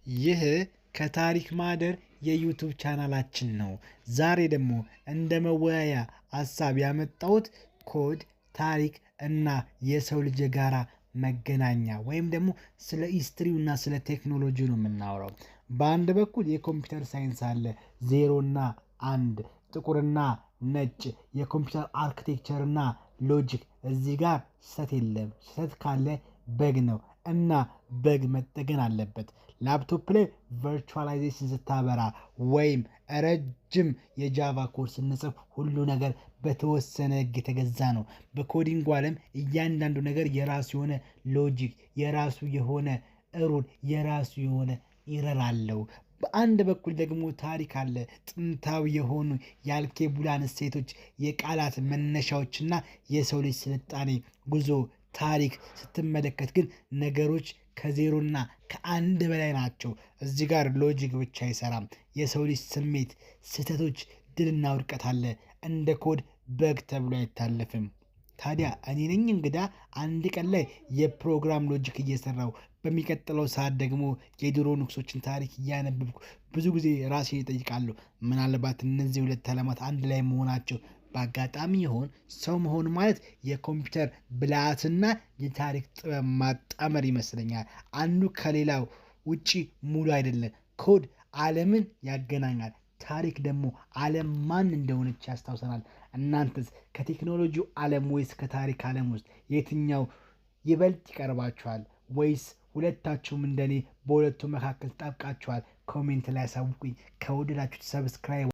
ይህ ከታሪክ ማህደር የዩቱብ ቻናላችን ነው። ዛሬ ደግሞ እንደ መወያያ ሀሳብ ያመጣሁት ኮድ፣ ታሪክ እና የሰው ልጅ የጋራ መገናኛ ወይም ደግሞ ስለ ሂስትሪው እና ስለ ቴክኖሎጂ ነው የምናወራው። በአንድ በኩል የኮምፒውተር ሳይንስ አለ፣ ዜሮና አንድ፣ ጥቁርና ነጭ፣ የኮምፒውተር አርክቴክቸር እና ሎጂክ። እዚህ ጋር ስህተት የለም፣ ስህተት ካለ በግ ነው እና በግ መጠገን አለበት። ላፕቶፕ ላይ ቨርቹዋላይዜሽን ስታበራ ወይም ረጅም የጃቫ ኮርስ ስንጽፍ ሁሉ ነገር በተወሰነ ህግ የተገዛ ነው። በኮዲንግ ዓለም እያንዳንዱ ነገር የራሱ የሆነ ሎጂክ፣ የራሱ የሆነ ሩል፣ የራሱ የሆነ ኢረር አለው። በአንድ በኩል ደግሞ ታሪክ አለ። ጥንታዊ የሆኑ የአልኬቡላን እሴቶች፣ የቃላት መነሻዎችና የሰው ልጅ ስልጣኔ ጉዞ ታሪክ ስትመለከት ግን ነገሮች ከዜሮና ከአንድ በላይ ናቸው። እዚህ ጋር ሎጂክ ብቻ አይሰራም። የሰው ልጅ ስሜት፣ ስህተቶች፣ ድልና ውድቀት አለ። እንደ ኮድ በግ ተብሎ አይታለፍም። ታዲያ እኔ ነኝ እንግዳ አንድ ቀን ላይ የፕሮግራም ሎጂክ እየሰራው በሚቀጥለው ሰዓት ደግሞ የድሮ ንጉሶችን ታሪክ እያነበብኩ ብዙ ጊዜ ራሴ እጠይቃለሁ፣ ምናልባት እነዚህ ሁለት ዓለማት አንድ ላይ መሆናቸው በአጋጣሚ ይሆን? ሰው መሆን ማለት የኮምፒውተር ብልሃትና የታሪክ ጥበብ ማጣመር ይመስለኛል። አንዱ ከሌላው ውጪ ሙሉ አይደለም። ኮድ ዓለምን ያገናኛል። ታሪክ ደግሞ ዓለም ማን እንደሆነች ያስታውሰናል። እናንተስ ከቴክኖሎጂው ዓለም ወይስ ከታሪክ ዓለም ውስጥ የትኛው ይበልጥ ይቀርባችኋል? ወይስ ሁለታችሁም እንደኔ በሁለቱ መካከል ጠብቃችኋል? ኮሜንት ላይ አሳውቁኝ። ከወደዳችሁት ሰብስክራይብ